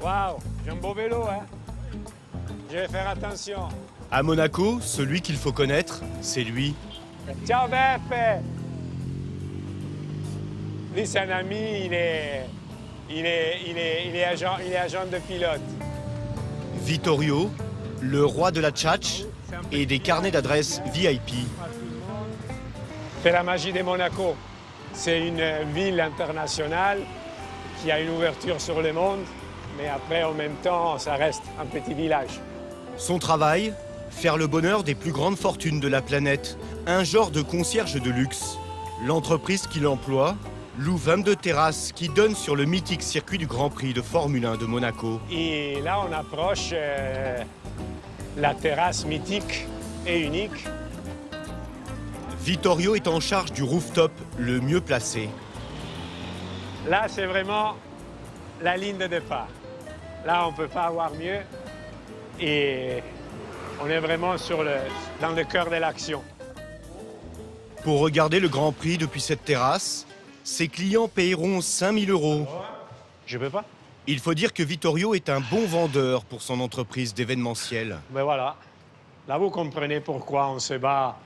Waouh, j'ai un beau vélo, hein. Je vais faire attention. À Monaco, celui qu'il faut connaître, c'est lui. Ciao Beppe. Lui, c'est un ami, il est agent de pilote. Vittorio, le roi de la tchatch et des carnets d'adresses VIP. C'est la magie de Monaco. C'est une ville internationale qui a une ouverture sur le monde, mais après, en même temps, ça reste un petit village. Son travail, faire le bonheur des plus grandes fortunes de la planète, un genre de concierge de luxe. L'entreprise qui l'emploie loue 22 terrasses qui donnent sur le mythique circuit du Grand Prix de Formule 1 de Monaco. Et là, on approche la terrasse mythique et unique. Vittorio est en charge du rooftop le mieux placé. Là, c'est vraiment la ligne de départ. Là, on ne peut pas avoir mieux. Et on est vraiment dans le cœur de l'action. Pour regarder le Grand Prix depuis cette terrasse, ses clients paieront 5 000 €. Je peux pas. Il faut dire que Vittorio est un bon vendeur pour son entreprise d'événementiel. Mais voilà. Là, vous comprenez pourquoi on se bat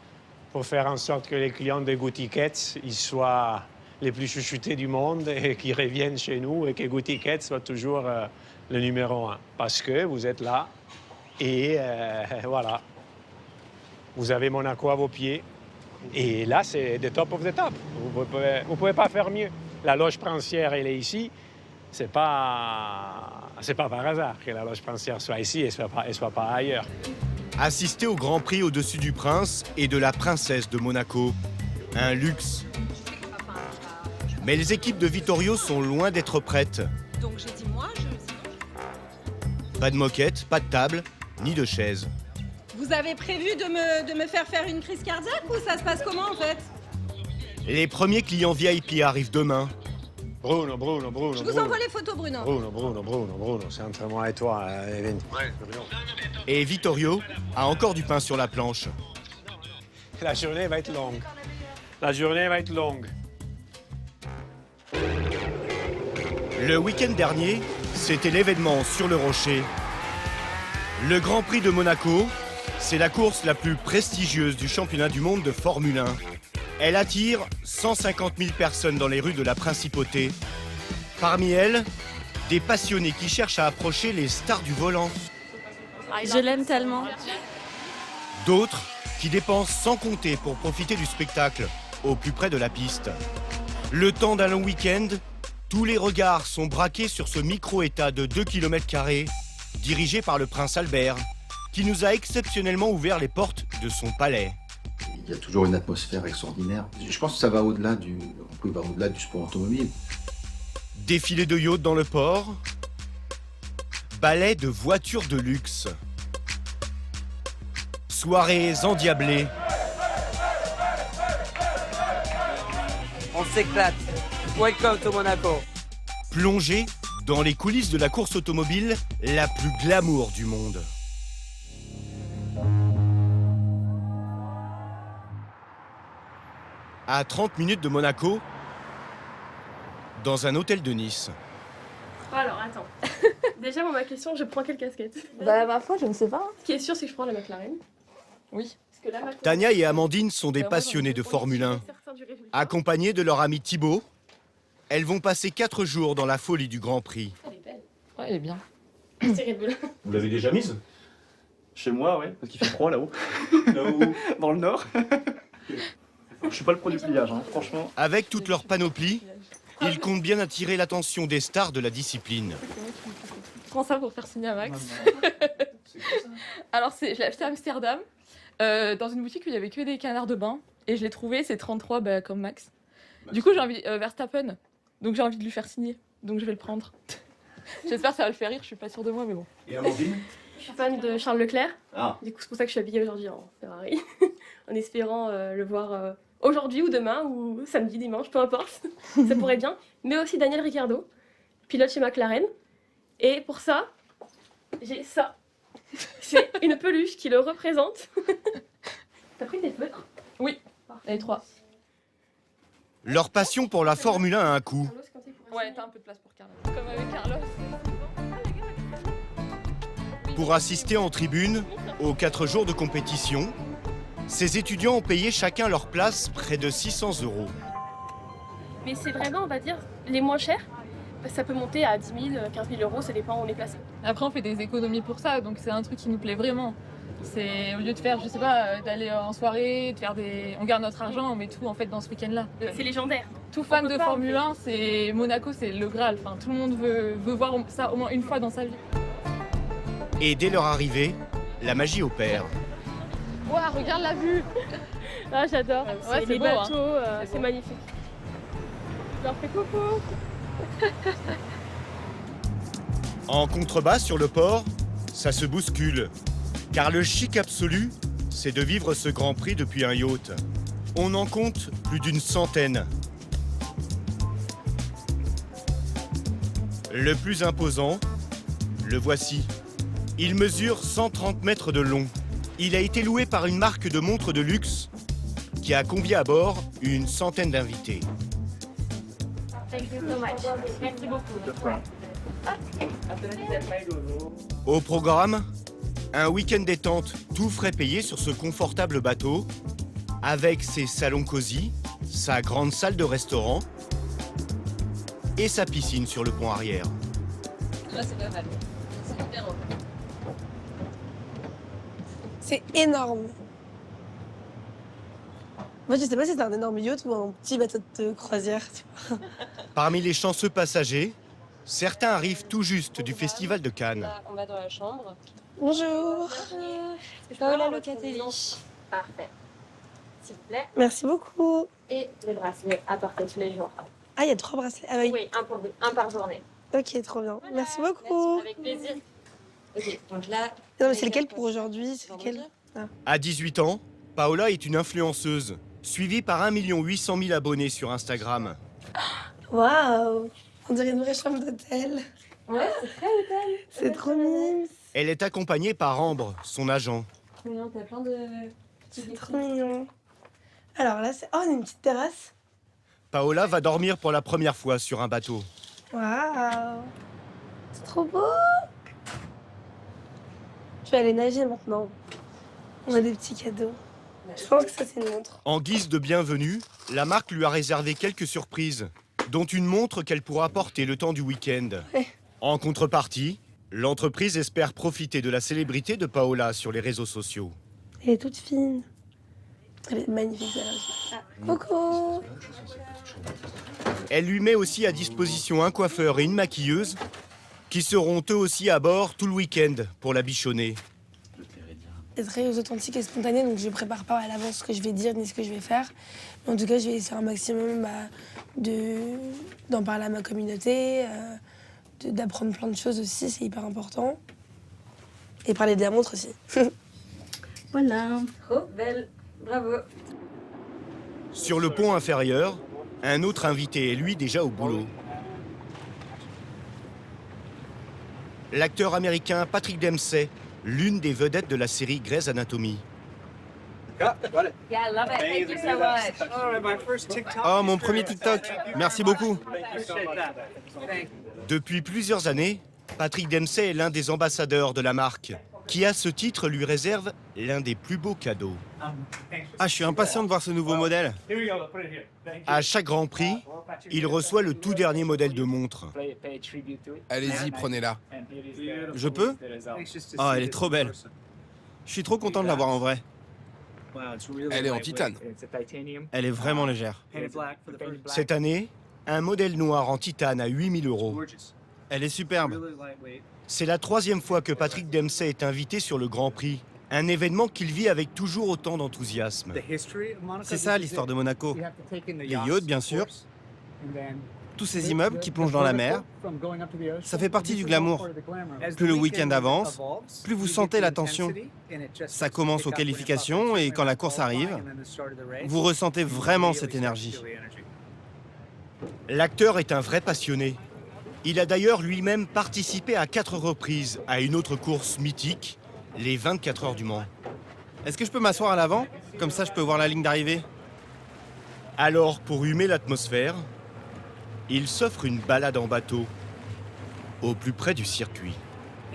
pour faire en sorte que les clients de Go Tickets ils soient les plus chouchoutés du monde et qu'ils reviennent chez nous et que Go Tickets soit toujours le numéro 1. Parce que vous êtes là et voilà. Vous avez Monaco à vos pieds. Et là, c'est the top of the top. Vous pouvez pas faire mieux. La loge princière, elle est ici. C'est pas par hasard que la loge princière soit ici et soit pas ailleurs. Assister au Grand Prix au-dessus du prince et de la princesse de Monaco. Un luxe. Mais les équipes de Vittorio sont loin d'être prêtes. Donc j'ai dit moi, Pas de moquette, pas de table, ni de chaise. Vous avez prévu de me faire une crise cardiaque ou ça se passe comment en fait? Les premiers clients VIP arrivent demain. Bruno. Je vous envoie les photos, Bruno. Bruno, c'est entre moi et toi, Evelyne. Et Vittorio a encore du pain sur la planche. La journée va être longue. La journée va être longue. Le week-end dernier, c'était l'événement sur le rocher. Le Grand Prix de Monaco, c'est la course la plus prestigieuse du championnat du monde de Formule 1. Elle attire 150 000 personnes dans les rues de la Principauté. Parmi elles, des passionnés qui cherchent à approcher les stars du volant. Je l'aime tellement. D'autres qui dépensent sans compter pour profiter du spectacle, au plus près de la piste. Le temps d'un long week-end, tous les regards sont braqués sur ce micro-état de 2 km², dirigé par le prince Albert, qui nous a exceptionnellement ouvert les portes de son palais. Il y a toujours une atmosphère extraordinaire. Je pense que ça va au-delà du sport automobile. Défilé de yachts dans le port, ballet de voitures de luxe, soirées endiablées, On s'éclate. Welcome to Monaco. plongée dans les coulisses de la course automobile la plus glamour du monde. À 30 minutes de Monaco, dans un hôtel de Nice. Alors, attends. Déjà, ma question, je prends quelle casquette? Bah, ma foi, je ne sais pas. Ce qui est sûr, c'est que je prends la McLaren. Oui. Parce que la McLaren... Tania et Amandine sont des passionnés de Formule 1. Accompagnées de leur ami Thibaut, elles vont passer 4 jours dans la folie du Grand Prix. Elle est belle. Ouais, elle est bien. C'est Red Bull. Vous l'avez déjà mise? Chez moi, ouais, parce qu'il fait froid là-haut. Là-haut, dans le nord. Je suis pas le pro du pliage, hein, franchement. Avec toute leur panoplie, ils comptent bien attirer l'attention des stars de la discipline. Je prends ça pour faire signer à Max. Alors, je l'ai acheté à Amsterdam, dans une boutique où il y avait que des canards de bain. Et je l'ai trouvé, c'est 33 comme Max. Du coup, j'ai envie Verstappen. Donc j'ai envie de lui faire signer. Donc je vais le prendre. J'espère que ça va le faire rire, je suis pas sûre de moi, mais bon. Et Amandine? Je suis fan de Charles Leclerc. Ah. Du coup, c'est pour ça que je suis habillée aujourd'hui en Ferrari. En espérant le voir aujourd'hui ou demain ou samedi, dimanche, peu importe. Ça pourrait bien. Mais aussi Daniel Ricciardo, pilote chez McLaren. Et pour ça, j'ai ça. C'est une peluche qui le représente. T'as pris tes feutres? Oui, les 3. Leur passion pour la Formule 1 a un coût. Ouais, t'as un peu de place pour Carlos. Comme avec Carlos. Pour assister en tribune aux 4 jours de compétition, ces étudiants ont payé chacun leur place près de 600 €. Mais c'est vraiment, on va dire, les moins chers. Ça peut monter à 10 000, 15 000 euros, ça dépend où on est placé. Après, on fait des économies pour ça, donc c'est un truc qui nous plaît vraiment. C'est au lieu de faire, je sais pas, d'aller en soirée, de faire des... On garde notre argent, on met tout en fait dans ce week-end-là. C'est légendaire. Tout fan de Formule 1, c'est Monaco, c'est le Graal. Enfin, tout le monde veut voir ça au moins une fois dans sa vie. Et dès leur arrivée, la magie opère. Ouah, regarde la vue. Ah, j'adore. Ouais, c'est les beau, hein. bateaux, C'est c'est beau. magnifique. Je leur fais coucou. En contrebas sur le port, ça se bouscule. Car le chic absolu, c'est de vivre ce Grand Prix depuis un yacht. On en compte plus d'une centaine. Le plus imposant, le voici. Il mesure 130 mètres de long. Il a été loué par une marque de montres de luxe qui a convié à bord une centaine d'invités. Merci beaucoup. Au programme, un week-end détente tout frais payé sur ce confortable bateau, avec ses salons cosy, sa grande salle de restaurant et sa piscine sur le pont arrière. Là, c'est pas mal. C'est hyper haut. C'est énorme. Moi, je sais pas si c'est un énorme yacht ou un petit bateau de croisière. Tu vois. Parmi les chanceux passagers, certains arrivent tout juste du Festival de Cannes. Là, on va dans la chambre. Bonjour. C'est Paola Locatelli. Parfait. S'il vous plaît. Merci beaucoup. Et les bracelets à porter tous les jours. Ah, il y a 3 bracelets. Ah oui. Oui, un par journée. Ok, trop bien. Voilà. Merci beaucoup. Avec plaisir. Ok, donc là. Non, mais c'est lequel pour aujourd'hui? C'est lequel? À 18 ans, Paola est une influenceuse, suivie par 1 800 000 abonnés sur Instagram. Waouh. On dirait une vraie chambre d'hôtel. Ouais, c'est très hôtel. C'est trop mignon. Elle est accompagnée par Ambre, son agent. Mignon, t'as plein de C'est trop mignon. Alors là, c'est... Oh, on a une petite terrasse. Paola va dormir pour la première fois sur un bateau. Waouh. C'est trop beau. Je vais aller nager maintenant. On a des petits cadeaux. Je pense que ça, c'est une montre. En guise de bienvenue, la marque lui a réservé quelques surprises, dont une montre qu'elle pourra porter le temps du week-end. Ouais. En contrepartie, l'entreprise espère profiter de la célébrité de Paola sur les réseaux sociaux. Elle est toute fine. Elle est magnifique, celle-là aussi. Coucou. Elle lui met aussi à disposition un coiffeur et une maquilleuse qui seront eux aussi à bord tout le week-end pour la bichonner. C'est très authentique et spontané, donc je prépare pas à l'avance ce que je vais dire ni ce que je vais faire. Mais en tout cas, je vais essayer un maximum d'en parler à ma communauté, d'apprendre plein de choses aussi, c'est hyper important. Et parler de la montre aussi. Voilà. Trop belle. Bravo. Sur le pont inférieur, un autre invité est lui déjà au boulot. L'acteur américain Patrick Dempsey, l'une des vedettes de la série Grey's Anatomy. Yeah, I love it. Thank you so much. Oh, mon premier TikTok. Merci beaucoup. Depuis plusieurs années, Patrick Dempsey est l'un des ambassadeurs de la marque, qui à ce titre lui réserve l'un des plus beaux cadeaux. Ah, je suis impatient de voir ce nouveau modèle. À chaque Grand Prix, il reçoit le tout dernier modèle de montre. Allez-y, prenez-la. Je peux? Oh, elle est trop belle. Je suis trop content de la voir en vrai. Elle est en titane. Elle est vraiment légère. Cette année, un modèle noir en titane à 8 000 €. Elle est superbe. C'est la 3e fois que Patrick Dempsey est invité sur le Grand Prix, un événement qu'il vit avec toujours autant d'enthousiasme. C'est ça l'histoire de Monaco. Les yachts, bien sûr. Tous ces immeubles qui plongent dans la mer. Ça fait partie du glamour. Plus le week-end avance, plus vous sentez la tension. Ça commence aux qualifications et quand la course arrive, vous ressentez vraiment cette énergie. L'acteur est un vrai passionné. Il a d'ailleurs lui-même participé à 4 reprises à une autre course mythique, les 24 heures du Mans. Est-ce que je peux m'asseoir à l'avant? Comme ça, je peux voir la ligne d'arrivée. Alors, pour humer l'atmosphère, il s'offre une balade en bateau, au plus près du circuit.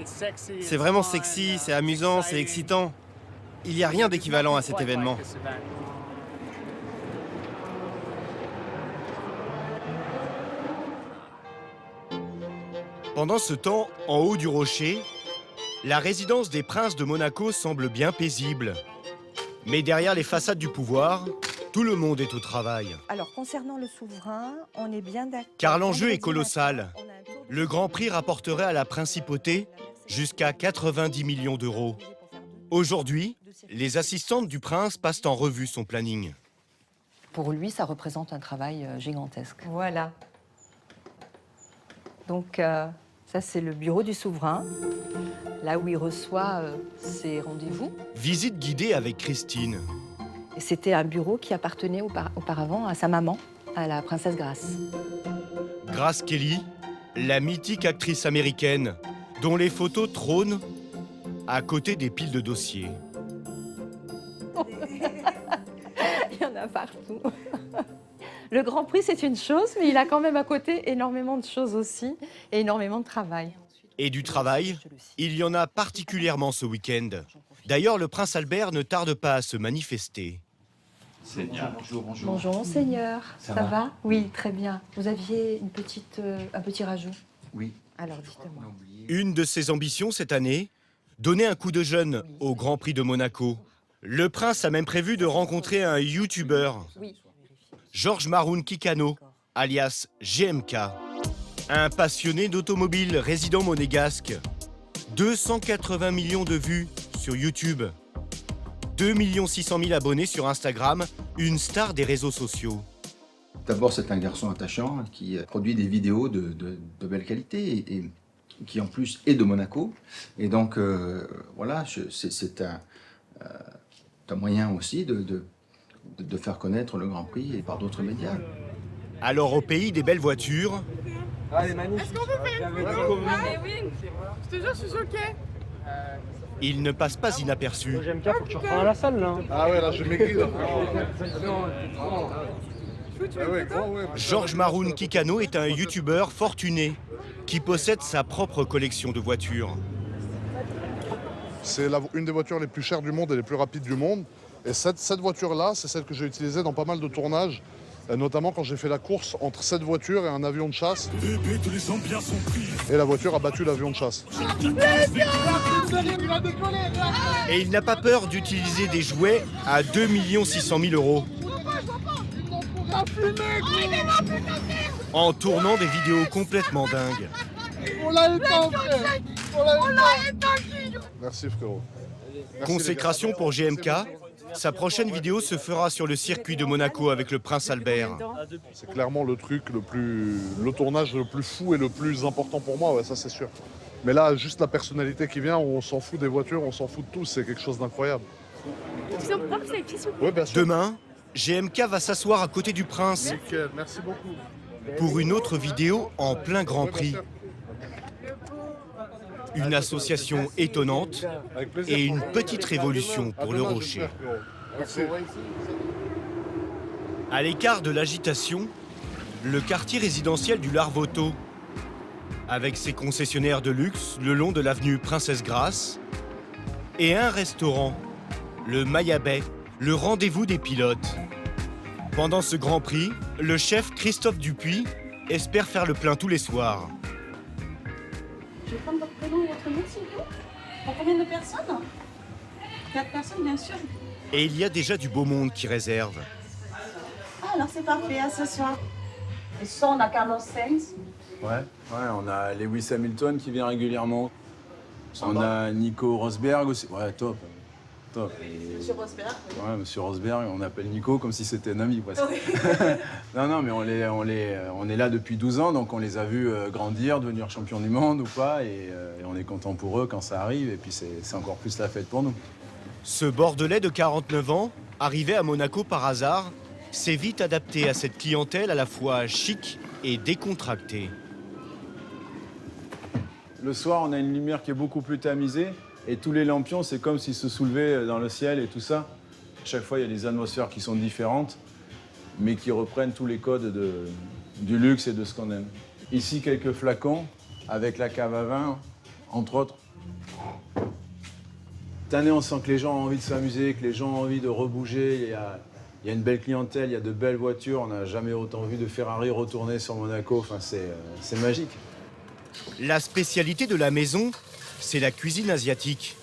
C'est vraiment sexy, c'est amusant, c'est excitant. Il n'y a rien d'équivalent à cet événement. Pendant ce temps, en haut du rocher, la résidence des princes de Monaco semble bien paisible. Mais derrière les façades du pouvoir, tout le monde est au travail. Alors, concernant le souverain, on est bien d'accord. Car l'enjeu est colossal. Le Grand Prix rapporterait à la principauté jusqu'à 90 millions d'euros. Aujourd'hui, les assistantes du prince passent en revue son planning. Pour lui, ça représente un travail gigantesque. Voilà. Donc, ça, c'est le bureau du souverain, là où il reçoit ses rendez-vous. Visite guidée avec Christine. Et c'était un bureau qui appartenait auparavant à sa maman, à la princesse Grace. Grace Kelly, la mythique actrice américaine, dont les photos trônent à côté des piles de dossiers. Il y en a partout. Le Grand Prix, c'est une chose, mais il a quand même à côté énormément de choses aussi, et énormément de travail. Et du travail, il y en a particulièrement ce week-end. D'ailleurs, le prince Albert ne tarde pas à se manifester. Bonjour. Bonjour, monseigneur. Ça va? Oui, très bien. Vous aviez un petit rajout? Oui. Alors, dites-moi. Une de ses ambitions cette année, donner un coup de jeune au Grand Prix de Monaco. Le prince a même prévu de rencontrer un YouTuber, Georges Maroun Kikano, alias GMK. Un passionné d'automobile résident monégasque. 280 millions de vues sur YouTube. 2 600 000 abonnés sur Instagram, une star des réseaux sociaux. D'abord, c'est un garçon attachant qui produit des vidéos de belle qualité et qui en plus est de Monaco. Et donc, voilà, c'est un moyen aussi de faire connaître le Grand Prix et par d'autres médias. Alors, au pays des belles voitures... Allez, magnifique. Est-ce qu'on peut faire une photo? Oui, je te jure, je suis choquée. Il ne passe pas inaperçu. J'aime bien, faut que tu reprends à la salle, là. Ah ouais, là, je maigris, là. Georges Maroun Kikano est un youtubeur fortuné qui possède sa propre collection de voitures. C'est une des voitures les plus chères du monde et les plus rapides du monde. Et cette voiture-là, c'est celle que j'ai utilisée dans pas mal de tournages, notamment quand j'ai fait la course entre cette voiture et un avion de chasse. Et la voiture a battu l'avion de chasse. Et il n'a pas peur d'utiliser des jouets à 2 600 000 euros. En tournant des vidéos complètement dingues. On l'a éteint, frère. On l'a éteint. Merci, frérot. Merci, Consécration pour GMK. Sa prochaine vidéo se fera sur le circuit de Monaco avec le prince Albert. C'est clairement le truc le tournage le plus fou et le plus important pour moi, ouais, ça c'est sûr. Mais là, juste la personnalité qui vient, on s'en fout des voitures, on s'en fout de tout, c'est quelque chose d'incroyable. Ouais, bien sûr. Demain, GMK va s'asseoir à côté du prince. Nickel, merci beaucoup. Pour une autre vidéo en plein Grand Prix. Une association étonnante et une petite révolution pour le rocher. À l'écart de l'agitation, le quartier résidentiel du Larvoto, avec ses concessionnaires de luxe le long de l'avenue Princesse Grace, et un restaurant, le Maya Bay, le rendez-vous des pilotes. Pendant ce Grand Prix, le chef Christophe Dupuis espère faire le plein tous les soirs. Je vais prendre votre prénom et votre nom, s'il vous plaît. Pour combien de personnes? 4 personnes, bien sûr. Et il y a déjà du beau monde qui réserve. Ah, alors c'est parfait, à ce soir. Et ce soir, on a Carlos Sainz. Ouais, on a Lewis Hamilton qui vient régulièrement. On a Nico Rosberg aussi. Ouais, top. Monsieur Rosberg. Ouais, Monsieur Rosberg, on appelle Nico comme si c'était un ami presque. Oui. non, mais on est là depuis 12 ans, donc on les a vus grandir, devenir champion du monde ou pas, et on est content pour eux quand ça arrive, et puis c'est encore plus la fête pour nous. Ce Bordelais de 49 ans, arrivé à Monaco par hasard, s'est vite adapté à cette clientèle à la fois chic et décontractée. Le soir, on a une lumière qui est beaucoup plus tamisée, et tous les lampions, c'est comme s'ils se soulevaient dans le ciel et tout ça. Chaque fois, il y a des atmosphères qui sont différentes, mais qui reprennent tous les codes du luxe et de ce qu'on aime. Ici, quelques flacons avec la cave à vin entre autres. Cette année, on sent que les gens ont envie de s'amuser, que les gens ont envie de rebouger. Il y a une belle clientèle, il y a de belles voitures. On n'a jamais autant vu de Ferrari retourner sur Monaco. Enfin, c'est magique. La spécialité de la maison, c'est la cuisine asiatique.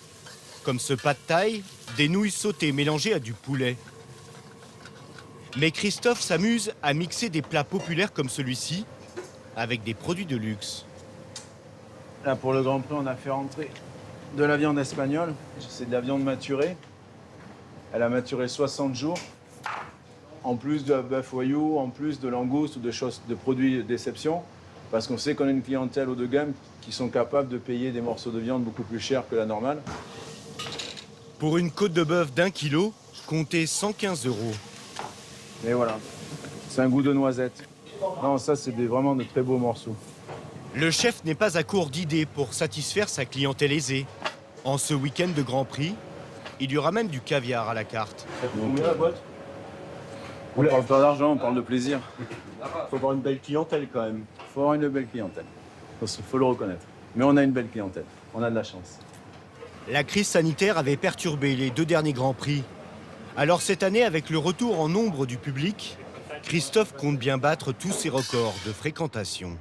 Comme ce pad thaï, des nouilles sautées mélangées à du poulet. Mais Christophe s'amuse à mixer des plats populaires comme celui-ci avec des produits de luxe. Là, pour le Grand Prix, on a fait rentrer de la viande espagnole. C'est de la viande maturée. Elle a maturé 60 jours. En plus de bœuf wagyu, en plus de langoustes ou de produits d'exception. Parce qu'on sait qu'on a une clientèle haut de gamme qui sont capables de payer des morceaux de viande beaucoup plus chers que la normale. Pour une côte de bœuf d'1 kilo, comptez 115 €. Et voilà, c'est un goût de noisette. Non, ça, c'est vraiment de très beaux morceaux. Le chef n'est pas à court d'idées pour satisfaire sa clientèle aisée. En ce week-end de Grand Prix, il y aura même du caviar à la carte. Donc, la boîte. On parle pas d'argent, on parle de plaisir. Faut avoir une belle clientèle quand même. Faut avoir une belle clientèle. Faut le reconnaître. Mais on a une belle clientèle. On a de la chance. La crise sanitaire avait perturbé les 2 derniers Grands Prix. Alors cette année, avec le retour en nombre du public, Christophe compte bien battre tous ses records de fréquentation.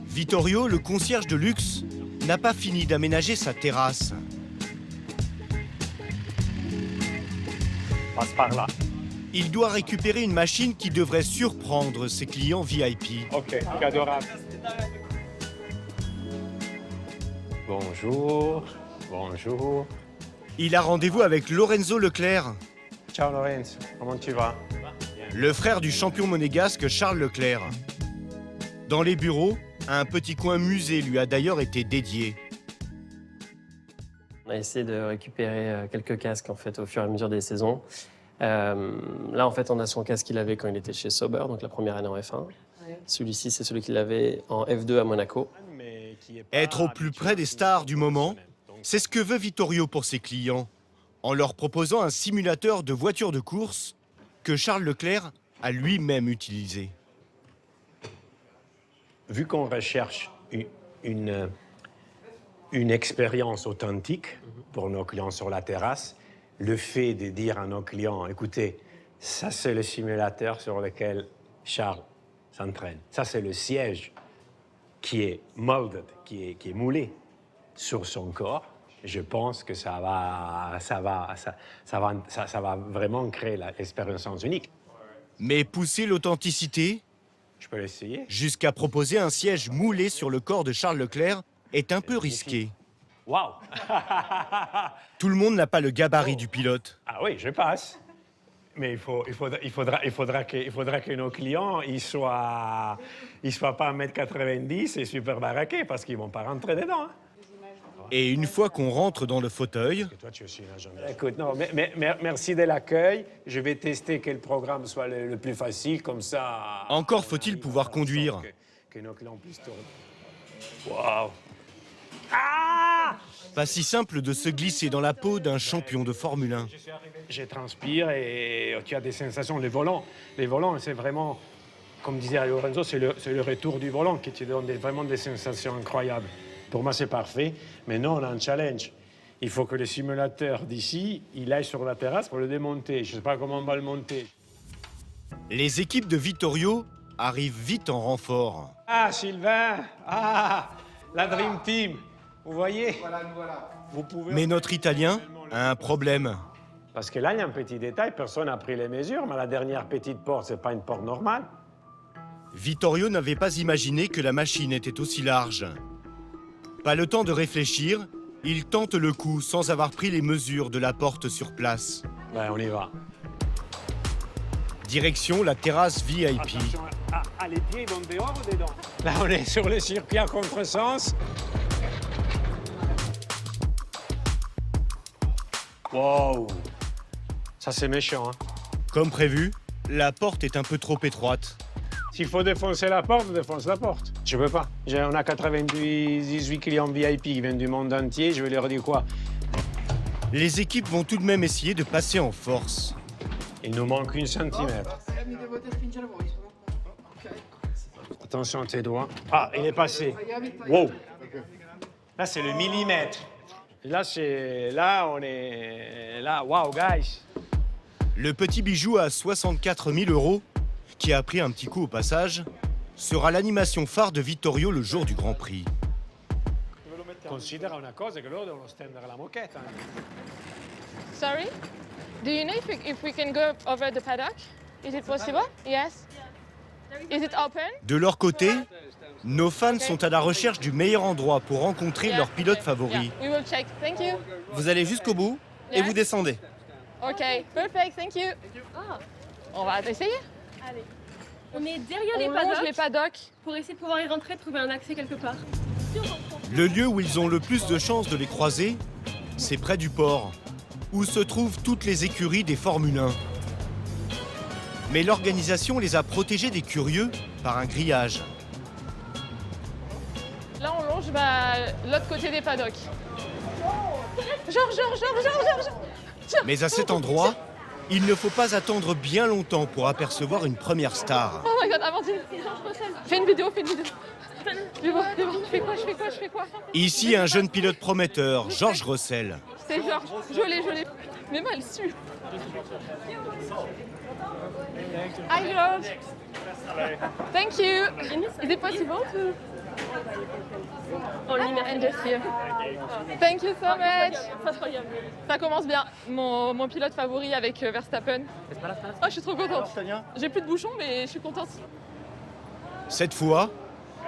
Vittorio, le concierge de luxe, n'a pas fini d'aménager sa terrasse. Passe par là. Il doit récupérer une machine qui devrait surprendre ses clients VIP. Ok, adorable. Bonjour, bonjour. Il a rendez-vous avec Lorenzo Leclerc. Ciao Lorenzo, comment tu vas? Le frère du champion monégasque Charles Leclerc. Dans les bureaux, un petit coin musée lui a d'ailleurs été dédié. On a essayé de récupérer quelques casques en fait, au fur et à mesure des saisons. Là, en fait, on a son casque qu'il avait quand il était chez Sauber, donc la première année en F1. Celui-ci, c'est celui qu'il avait en F2 à Monaco. Être au plus près des stars du moment, c'est ce que veut Vittorio pour ses clients, en leur proposant un simulateur de voiture de course que Charles Leclerc a lui-même utilisé. Vu qu'on recherche une expérience authentique pour nos clients sur la terrasse, le fait de dire à nos clients, écoutez, ça c'est le simulateur sur lequel Charles s'entraîne. Ça c'est le siège qui est molded, qui est moulé sur son corps. Je pense que ça va vraiment créer l'expérience unique. Mais pousser l'authenticité, je peux l'essayer, jusqu'à proposer un siège moulé sur le corps de Charles Leclerc est un peu risqué. Waouh. Tout le monde n'a pas le gabarit du pilote. Ah oui, je passe. Mais il faudra que nos clients ils soient pas 1m90 et super baraqués parce qu'ils ne vont pas rentrer dedans. Hein. Et une fois qu'on rentre dans le fauteuil... Toi, tu es aussi un agent. Écoute, non, merci de l'accueil. Je vais tester quel programme soit le plus facile, comme ça... Encore faut-il pouvoir conduire. Que nos clients puissent tourner. Waouh. Ah! Pas si simple de se glisser dans la peau d'un champion de Formule 1. Je transpire et tu as des sensations. Les volants, c'est vraiment, comme disait Lorenzo, c'est le retour du volant qui te donne vraiment des sensations incroyables. Pour moi, c'est parfait. Mais non, on a un challenge. Il faut que le simulateur d'ici, il aille sur la terrasse pour le démonter. Je ne sais pas comment on va le monter. Les équipes de Vittorio arrivent vite en renfort. Ah, Sylvain! Ah, la Dream Team! Vous voyez? Voilà, nous voilà. Vous pouvez... Mais notre Italien a un problème. Parce que là, il y a un petit détail. Personne n'a pris les mesures, mais la dernière petite porte, ce n'est pas une porte normale. Vittorio n'avait pas imaginé que la machine était aussi large. Pas le temps de réfléchir, il tente le coup sans avoir pris les mesures de la porte sur place. Ouais, on y va. Direction la terrasse VIP. Attention, les pieds vont dehors ou dedans? Là, on est sur le circuit à contresens. Wow! Ça, c'est méchant, hein? Comme prévu, la porte est un peu trop étroite. S'il faut défoncer la porte, on défonce la porte. Je peux pas. On a 98 clients VIP qui viennent du monde entier. Je vais leur dire quoi? Les équipes vont tout de même essayer de passer en force. Il nous manque 1 centimètre. Attention à tes doigts. Ah, il est passé. Wow. Là, c'est le millimètre. Là, on est... Là, wow, guys. Le petit bijou à 64 000 €, qui a pris un petit coup au passage, sera l'animation phare de Vittorio le jour du Grand Prix. Considera una cosa che loro devono stendere la moquette. Sorry? Do you know if we can go over the paddock? Is it possible? Yes. Is it open? De leur côté, nos fans sont à la recherche du meilleur endroit pour rencontrer Yeah. leur pilote favori. Yeah, we will check. Thank you. Vous allez jusqu'au bout et Yes. vous descendez. Ok, perfect, thank you. Ah, On va essayer. allez. On est derrière On les longe paddocks les paddocks. pour essayer de pouvoir y rentrer, trouver un accès quelque part. Le lieu où ils ont le plus de chances de les croiser, c'est près du port, où se trouvent toutes les écuries des Formule 1. Mais l'organisation les a protégés des curieux par un grillage. Là, on longe l'autre côté des paddocks. Georges. Mais à cet endroit, il ne faut pas attendre bien longtemps pour apercevoir une première star. Oh my god, Amandine. Fais une vidéo. Je vais voir. Je fais quoi? Ici, un jeune pilote prometteur, George Russell. C'est Georges. Je l'ai. Mais mal su. Hi, George. Thank you. Is it possible to... En lumière. And just here. Thank you so much. Incroyable. Ça commence bien. Mon pilote favori avec Verstappen. Oh, je suis trop contente. J'ai plus de bouchons, mais je suis contente. Cette fois,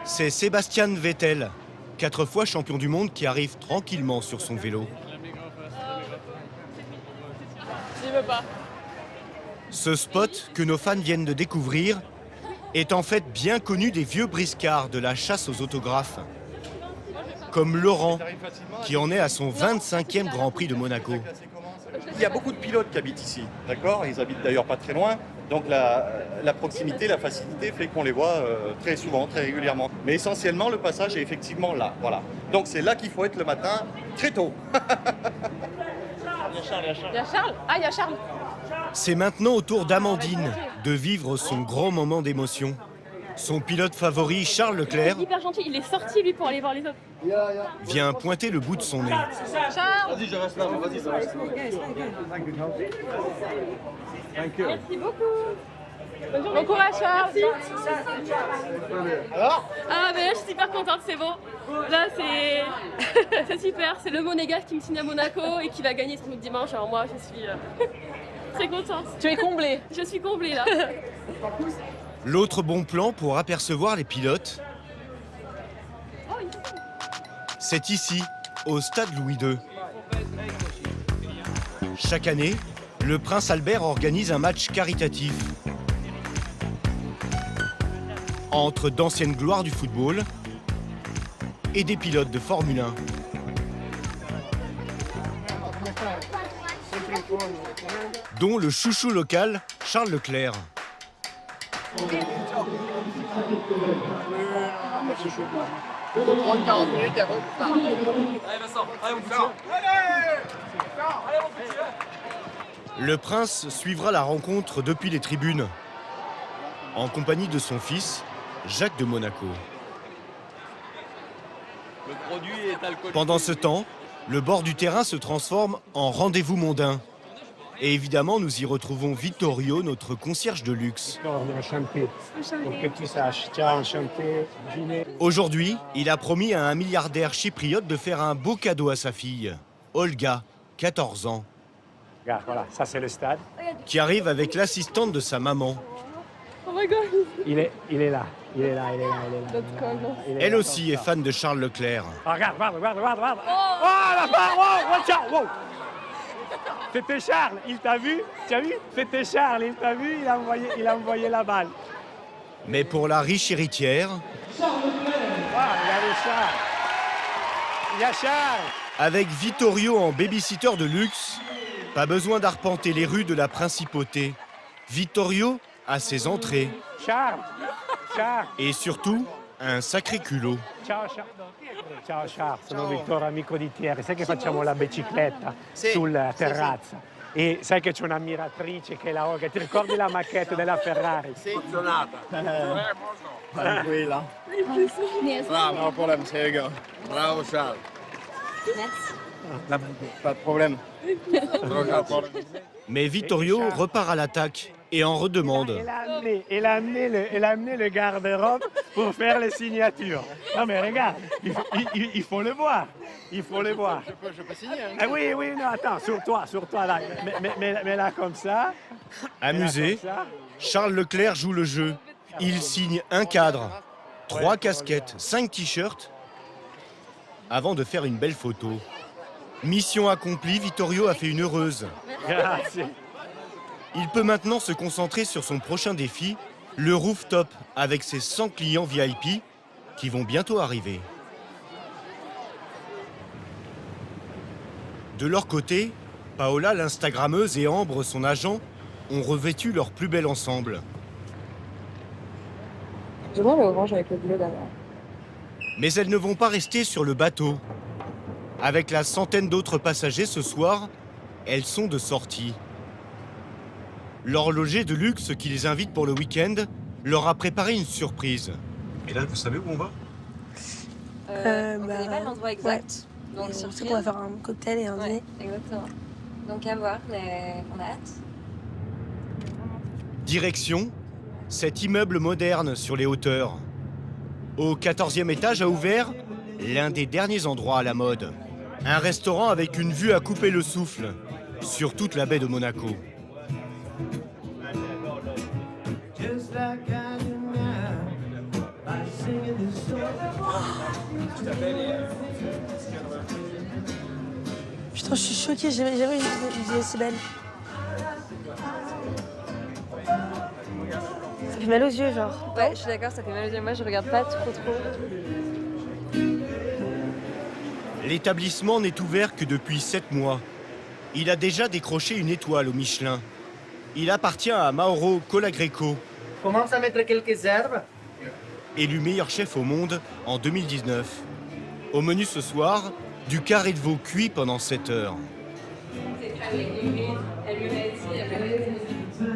c'est Sébastien Vettel, 4 fois champion du monde, qui arrive tranquillement sur son vélo. Il veut pas. Ce spot que nos fans viennent de découvrir est en fait bien connu des vieux briscards de la chasse aux autographes. Comme Laurent, qui en est à son 25e Grand Prix de Monaco. Il y a beaucoup de pilotes qui habitent ici, d'accord? Ils habitent d'ailleurs pas très loin, donc la proximité, la facilité fait qu'on les voit très souvent, très régulièrement. Mais essentiellement, le passage est effectivement là, voilà. Donc c'est là qu'il faut être le matin, très tôt. Il y a Charles. Ah, il y a Charles. C'est maintenant au tour d'Amandine de vivre son grand moment d'émotion. Son pilote favori, Charles Leclerc, Hyper gentil, il est sorti lui pour aller voir les autres. vient pointer le bout de son nez. Charles. Vas-y, je reste là, vas-y, ça reste. Merci beaucoup. Bon courage, Charles. Alors? Ah, mais là, je suis super contente, c'est bon. Là, c'est super. C'est le Monégasque qui me signe à Monaco et qui va gagner ce dimanche. Alors moi, je suis très contente. Tu es comblée. Je suis comblée là. L'autre bon plan pour apercevoir les pilotes, c'est ici, au stade Louis II. Chaque année, le prince Albert organise un match caritatif entre d'anciennes gloires du football et des pilotes de Formule 1. Dont le chouchou local, Charles Leclerc. Le prince suivra la rencontre depuis les tribunes, en compagnie de son fils, Jacques de Monaco. Pendant ce temps, le bord du terrain se transforme en rendez-vous mondain. Et évidemment, nous y retrouvons Vittorio, notre concierge de luxe. Enchanté. Pour que tu saches. Ciao, enchanté. Aujourd'hui, il a promis à un milliardaire chypriote de faire un beau cadeau à sa fille, Olga, 14 ans, Regarde, voilà, ça c'est le stade. qui arrive avec l'assistante de sa maman. Oh my god. Il est là. Il est là. Il Elle là, aussi est attention. fan de Charles Leclerc. Ah, regarde. Oh, la barre, wow, watch out, wow. C'était Charles, il t'a vu? Tu as vu? C'était Charles, il t'a vu? Il a envoyé la balle. Mais pour la riche héritière, Regardez Charles. Il y a Charles. avec Vittorio en babysitter de luxe, pas besoin d'arpenter les rues de la principauté. Vittorio a ses entrées. Charles. Et surtout, un sacré culot. Ciao Charles, sono Vittorio, amico di Thierry. Sai che facciamo la bicicletta sulla terrazza? E sai che c'è un'ammiratrice che la Olga, ti ricordi la maquette della Ferrari? Tranquilla. Bravo, no problème, c'est Hugo. Bravo Charles. Merci. Pas de problème. Mais Vittorio repart à l'attaque et en redemande. Elle a amené le garde-robe pour faire les signatures. Non mais regarde, il faut le voir. Il faut le voir. Je peux signer hein. Ah oui, non, attends, sur toi là. Mais là comme ça. Amusé, Charles Leclerc joue le jeu. Il signe un cadre, 3 casquettes, 5 t-shirts, avant de faire une belle photo. Mission accomplie, Vittorio a fait une heureuse. Grazie. Il peut maintenant se concentrer sur son prochain défi, le rooftop, avec ses 100 clients VIP qui vont bientôt arriver. De leur côté, Paola, l'Instagrammeuse, et Ambre, son agent, ont revêtu leur plus bel ensemble. J'aime bien le orange avec le bleu derrière. Mais elles ne vont pas rester sur le bateau. Avec la centaine d'autres passagers ce soir, elles sont de sortie. L'horloger de luxe qui les invite pour le week-end leur a préparé une surprise. Et là, vous savez où on va? On connaît pas l'endroit exact. Ouais. Donc surtout qu'on va faire un cocktail et un dîner. Exactement. Donc à voir, mais on a hâte. Direction, cet immeuble moderne sur les hauteurs. Au 14e étage a ouvert l'un des derniers endroits à la mode. Un restaurant avec une vue à couper le souffle sur toute la baie de Monaco. Putain, je suis choquée, j'ai jamais vu une vie aussi belle. Ça fait mal aux yeux, genre. Ouais, je suis d'accord, ça fait mal aux yeux. Moi, je regarde pas trop. L'établissement n'est ouvert que depuis 7 mois. Il a déjà décroché une étoile au Michelin. Il appartient à Mauro Colagreco, Commence à mettre quelques herbes. élu meilleur chef au monde en 2019. Au menu ce soir, du carré de veau cuit pendant 7 heures.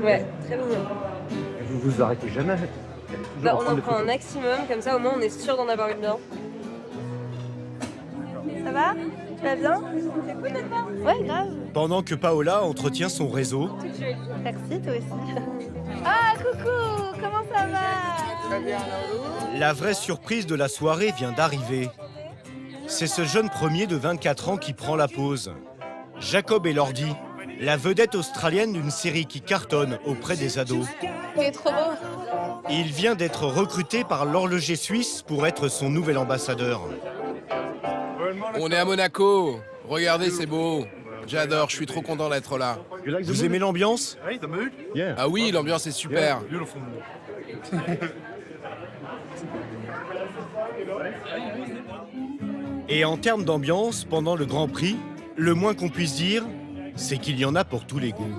Ouais, très mignon. Vous vous arrêtez jamais. Bah, on en prend un maximum, comme ça au moins on est sûr d'en avoir une bien. Ça va? Tu vas bien? C'est cool d'être là? Ouais, grave. Pendant que Paola entretient son réseau, Merci, toi aussi. Ah, coucou! Comment ça va? Très bien, la vraie surprise de la soirée vient d'arriver. C'est ce jeune premier de 24 ans qui prend la pose. Jacob Elordi, la vedette australienne d'une série qui cartonne auprès des ados. Il est trop beau. Il vient d'être recruté par l'horloger suisse pour être son nouvel ambassadeur. On est à Monaco. Regardez, c'est beau. J'adore, je suis trop content d'être là. Vous aimez l'ambiance? Ah oui, l'ambiance est super. Et en termes d'ambiance, pendant le Grand Prix, le moins qu'on puisse dire, c'est qu'il y en a pour tous les goûts.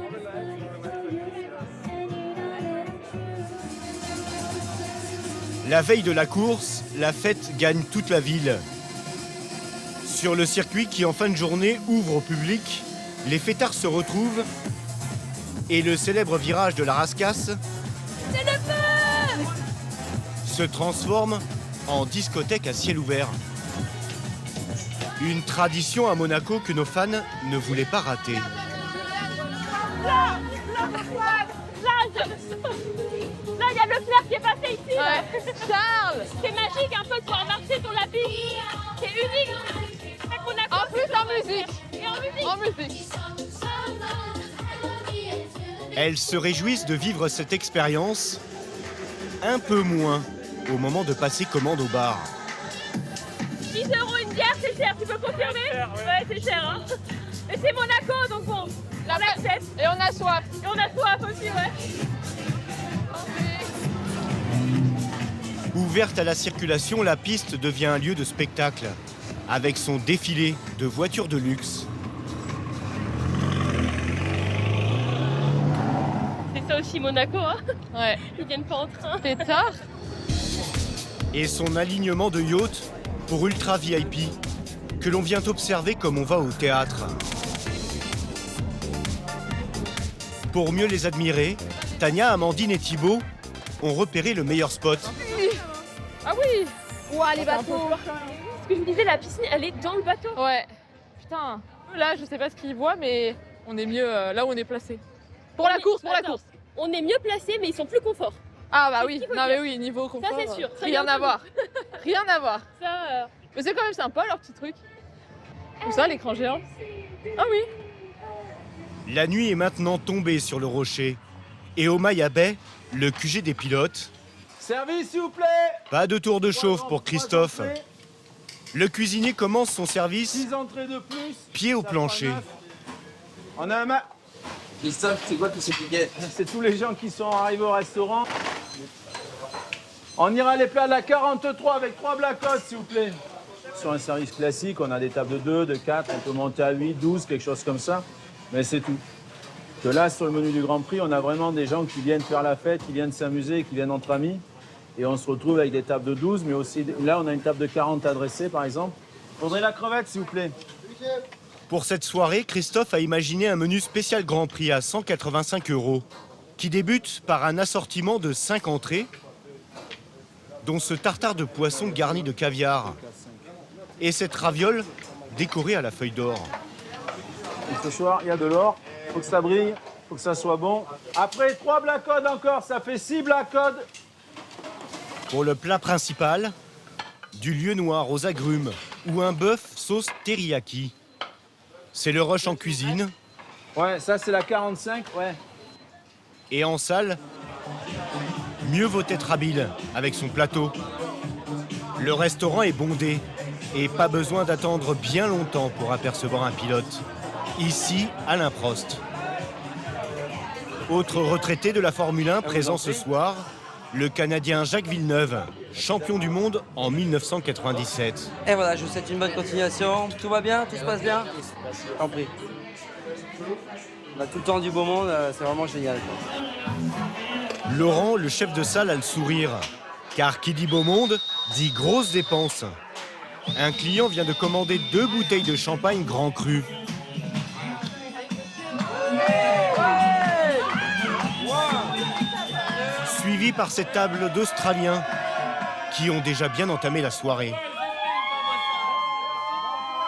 La veille de la course, la fête gagne toute la ville. Sur le circuit qui, en fin de journée, ouvre au public, les fêtards se retrouvent et le célèbre virage de la Rascasse se transforme en discothèque à ciel ouvert. Une tradition à Monaco que nos fans ne voulaient pas rater. Là, il y a le flair qui est passé ici. Là. Charles! C'est magique un peu de pouvoir marcher sur la piste. C'est unique. En plus en musique! Et en musique. En musique! Elles se réjouissent de vivre cette expérience, un peu moins au moment de passer commande au bar. 10 € une bière, c'est cher, tu peux confirmer? Ouais, c'est cher, hein. Mais c'est Monaco, donc bon, on accepte. Et on a soif! Et on a soif aussi, ouais. Ouverte à la circulation, la piste devient un lieu de spectacle, avec son défilé de voitures de luxe. C'est ça aussi Monaco, hein. Ouais. Ils viennent pas en train. C'est tard. Et son alignement de yachts pour ultra VIP, que l'on vient observer comme on va au théâtre. Pour mieux les admirer, Tania, Amandine et Thibaut ont repéré le meilleur spot. Ah oui. Ouah, les bateaux. Ce que je vous disais, la piscine, elle est dans le bateau. Ouais. Putain. Là, je sais pas ce qu'ils voient, mais on est mieux là où on est placé. Pour la course. On est mieux placé, mais ils sont plus confort. Ah bah oui. Non mais oui, niveau confort. Ça c'est sûr. Rien à voir. Rien à voir. Ça. Mais c'est quand même sympa leur petit truc. Où ça, l'écran géant? Ah oui. La nuit est maintenant tombée sur le rocher. Et au Maya Bay, le QG des pilotes. Service, s'il vous plaît. Pas de tour de chauffe pour Christophe. Le cuisinier commence son service. 6 entrées de plus. Pied au plancher. On a un Christophe, c'est quoi tous ces piquets? C'est tous les gens qui sont arrivés au restaurant. On ira les plats de la 43 avec 3 black-out, s'il vous plaît. Sur un service classique, on a des tables de 2, de 4, on peut monter à 8, 12, quelque chose comme ça. Mais c'est tout. Que là, sur le menu du Grand Prix, on a vraiment des gens qui viennent faire la fête, qui viennent s'amuser, qui viennent entre amis. Et on se retrouve avec des tables de 12, mais aussi, là, on a une table de 40 adressée, par exemple. Faudrait la crevette, s'il vous plaît. Pour cette soirée, Christophe a imaginé un menu spécial Grand Prix à 185 €, qui débute par un assortiment de 5 entrées, dont ce tartare de poisson garni de caviar, et cette raviole décorée à la feuille d'or. Ce soir, il y a de l'or, faut que ça brille, faut que ça soit bon. Après, 3 black codes encore, ça fait 6 black codes. Pour le plat principal, du lieu noir aux agrumes ou un bœuf sauce teriyaki. C'est le rush en cuisine. Ouais, ça c'est la 45, ouais. Et en salle, mieux vaut être habile avec son plateau. Le restaurant est bondé et pas besoin d'attendre bien longtemps pour apercevoir un pilote. Ici, Alain Prost. Autre retraité de la Formule 1 présent ce soir, le Canadien Jacques Villeneuve, champion du monde en 1997. Et voilà, je vous souhaite une bonne continuation. Tout va bien? Tout se passe bien? T'en prie. On a tout le temps du beau monde, c'est vraiment génial. Laurent, le chef de salle, a le sourire. Car qui dit beau monde, dit grosses dépenses. Un client vient de commander 2 bouteilles de champagne grand cru. Suivi par cette table d'Australiens qui ont déjà bien entamé la soirée.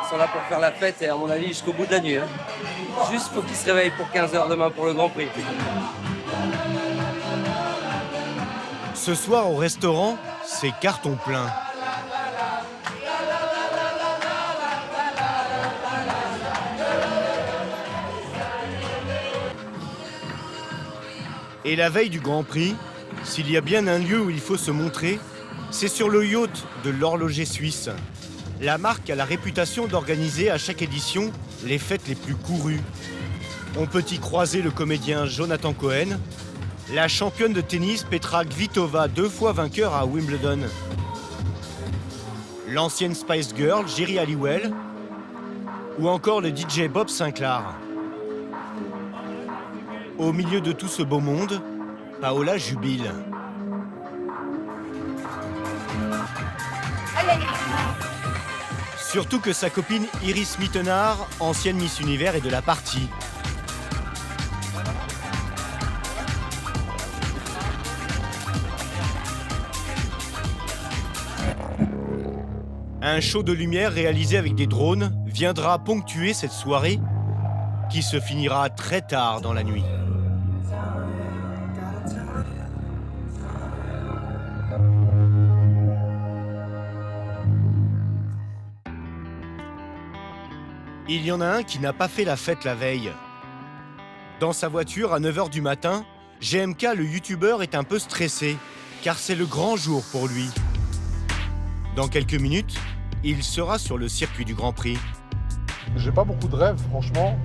Ils sont là pour faire la fête et à mon avis jusqu'au bout de la nuit. Hein. Juste faut qu'ils se réveillent pour 15 h demain pour le Grand Prix. Ce soir au restaurant, c'est carton plein. Et la veille du Grand Prix, s'il y a bien un lieu où il faut se montrer, c'est sur le yacht de l'horloger suisse. La marque a la réputation d'organiser à chaque édition les fêtes les plus courues. On peut y croiser le comédien Jonathan Cohen, la championne de tennis Petra Kvitova, 2 fois vainqueur à Wimbledon, l'ancienne Spice Girl Geri Halliwell, ou encore le DJ Bob Sinclair. Au milieu de tout ce beau monde, Paola jubile. Surtout que sa copine Iris Mittenard, ancienne Miss Univers, est de la partie. Un show de lumière réalisé avec des drones viendra ponctuer cette soirée qui se finira très tard dans la nuit. Il y en a un qui n'a pas fait la fête la veille. Dans sa voiture à 9 h du matin, GMK, le youtubeur, est un peu stressé, car c'est le grand jour pour lui. Dans quelques minutes, il sera sur le circuit du Grand Prix. J'ai pas beaucoup de rêves, franchement,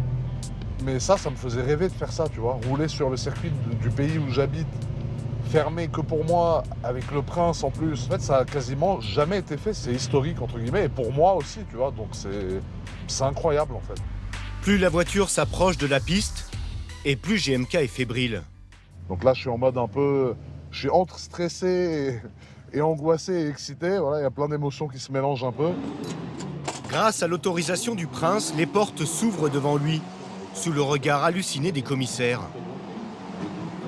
mais ça me faisait rêver de faire ça, tu vois. Rouler sur le circuit du pays où j'habite, fermé que pour moi, avec le prince en plus. En fait, ça a quasiment jamais été fait, c'est historique, entre guillemets, et pour moi aussi, tu vois, donc c'est incroyable, en fait. Plus la voiture s'approche de la piste, et plus GMK est fébrile. Donc là, je suis en mode un peu... Je suis entre stressé et angoissé et excité, voilà, il y a plein d'émotions qui se mélangent un peu. Grâce à l'autorisation du prince, les portes s'ouvrent devant lui, sous le regard halluciné des commissaires.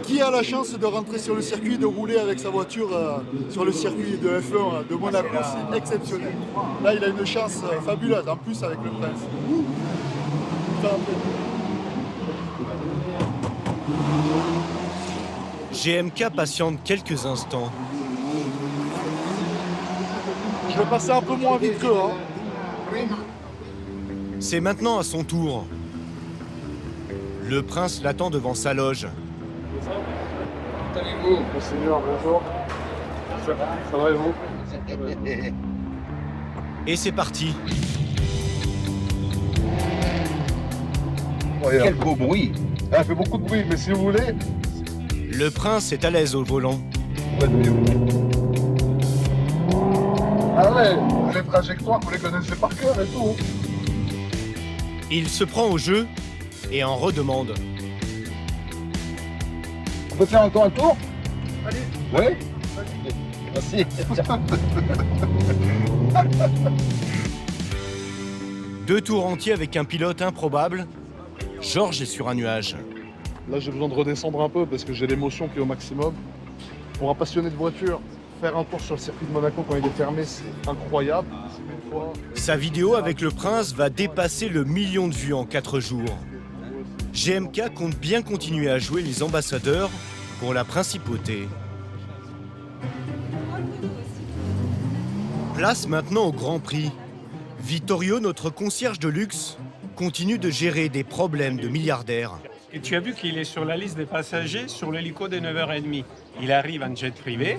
Qui a la chance de rentrer sur le circuit, de rouler avec sa voiture sur le circuit de F1 de Monaco, c'est exceptionnel. Là, il a une chance fabuleuse, en plus avec le prince. GMK patiente quelques instants. Je vais passer un peu moins vite qu'eux. Hein. C'est maintenant à son tour. Le prince l'attend devant sa loge. Allez-vous, monseigneur, bonjour. Ça va et vous? Et c'est parti. Quel beau bruit. Elle fait beaucoup de bruit, mais si vous voulez... Le prince est à l'aise au volant. Ah ouais, les trajectoires, vous les connaissez par cœur et tout. Il se prend au jeu et en redemande. On peut faire encore un tour? Allez. Oui. Merci. 2 tours entiers avec un pilote improbable. Georges est sur un nuage. Là, j'ai besoin de redescendre un peu parce que j'ai l'émotion qui est au maximum. Pour un passionné de voiture, faire un tour sur le circuit de Monaco quand il est fermé, c'est incroyable. Sa vidéo avec le prince va dépasser le 1 million de vues en 4 jours. GMK compte bien continuer à jouer les ambassadeurs pour la principauté. Place maintenant au Grand Prix. Vittorio, notre concierge de luxe, continue de gérer des problèmes de milliardaires. Et tu as vu qu'il est sur la liste des passagers sur l'hélico de 9h30. Il arrive en jet privé.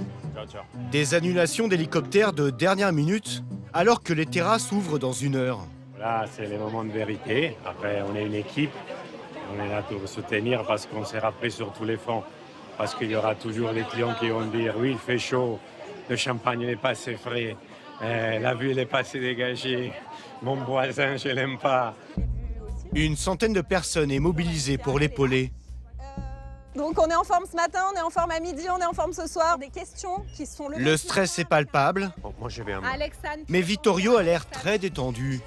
Des annulations d'hélicoptères de dernière minute, alors que les terrasses ouvrent dans 1 heure. Là, c'est les moments de vérité. Après, on est une équipe. On est là pour soutenir parce qu'on sera prêt sur tous les fronts. Parce qu'il y aura toujours les clients qui vont dire « Oui, il fait chaud, le champagne n'est pas assez frais, la vue n'est pas assez dégagée, mon voisin, je l'aime pas. » Une centaine de personnes est mobilisée pour l'épauler. Donc on est en forme ce matin, on est en forme à midi, on est en forme ce soir. Des questions qui sont Le stress est palpable, Bon, moi, je vais un... Alexandre. mais Vittorio a l'air très détendu.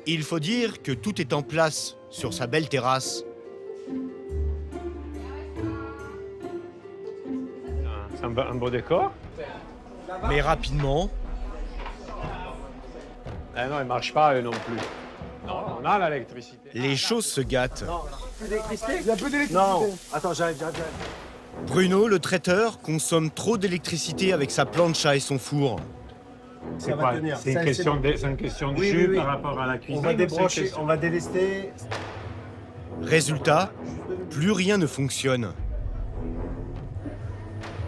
Il faut dire que tout est en place sur sa belle terrasse. C'est un beau décor. Mais rapidement, Ah non, il ne marche pas, eux non plus. Non, on a l'électricité. les choses se gâtent. Il y a peu d'électricité. Non, attends, j'arrive. Bruno, le traiteur, consomme trop d'électricité avec sa plancha et son four. C'est quoi? C'est une question de Oui, jus oui. par rapport à la cuisine. On va ou c'est une débrancher, question- on va délester. Résultat, plus rien ne fonctionne.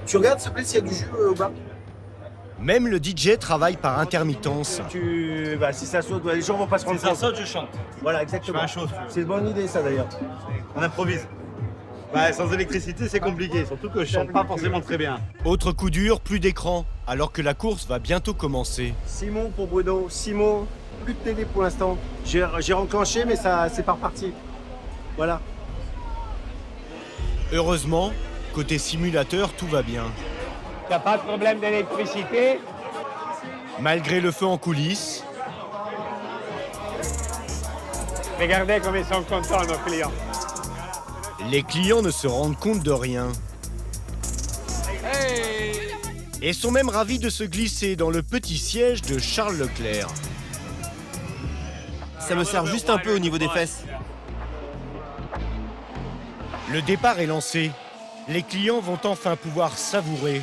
Tu regardes, s'il te plaît, s'il y a du jus au bas. Même le DJ travaille par intermittence. Si ça saute, les gens vont pas se rendre compte. Si ça saute, je chante. Voilà, exactement. Je fais un show. C'est une bonne idée, ça, d'ailleurs. On improvise. Bah, sans électricité, c'est compliqué. Surtout que je chante pas forcément très bien. Autre coup dur, plus d'écran, alors que la course va bientôt commencer. Simon pour Bruno. Simon, plus de télé pour l'instant. J'ai renclenché, mais ça, c'est pas reparti. Voilà. Heureusement, côté simulateur, tout va bien. T'as pas de problème d'électricité? Malgré le feu en coulisses, Regardez comme ils sont contents, nos clients. les clients ne se rendent compte de rien. Et sont même ravis de se glisser dans le petit siège de Charles Leclerc. Ça me sert juste un peu au niveau des fesses. Le départ est lancé. Les clients vont enfin pouvoir savourer.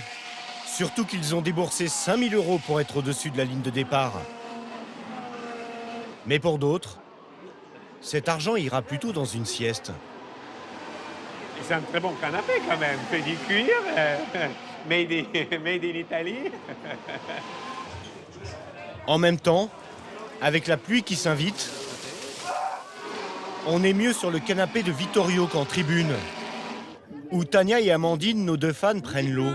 Surtout qu'ils ont déboursé 5 000 € pour être au-dessus de la ligne de départ. Mais pour d'autres, cet argent ira plutôt dans une sieste. C'est un très bon canapé quand même. Fait du cuir, made in Italy. En même temps, avec la pluie qui s'invite, on est mieux sur le canapé de Vittorio qu'en tribune, où Tania et Amandine, nos 2 fans, prennent l'eau.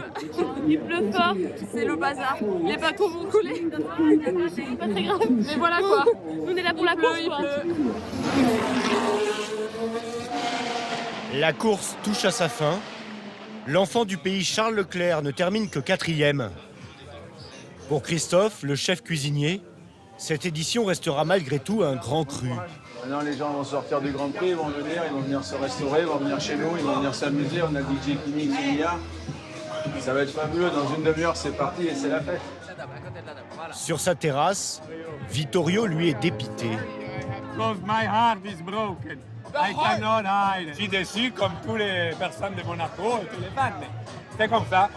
Il pleut fort, c'est le bazar. Les bateaux vont couler. C'est pas très grave, mais voilà quoi. On est là pour la course quoi. La course touche à sa fin. L'enfant du pays Charles Leclerc ne termine que 4e. Pour Christophe, le chef cuisinier, cette édition restera malgré tout un grand cru. Maintenant, les gens vont sortir du Grand Prix, ils vont venir se restaurer, ils vont venir chez nous, ils vont venir s'amuser. On a DJ Clinique, ça va être fabuleux. Dans une demi-heure, c'est parti et c'est la fête. Sur sa terrasse, Vittorio, lui, est dépité. Because my heart is broken. I cannot hide. Je suis déçu comme toutes les personnes de Monaco et tous les fans. C'est comme ça.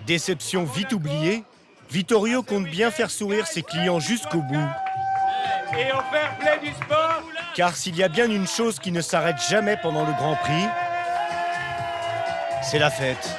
Déception vite oubliée, Vittorio compte bien faire sourire ses clients jusqu'au bout. Et au fair play du sport. Car s'il y a bien une chose qui ne s'arrête jamais pendant le Grand Prix, c'est la fête.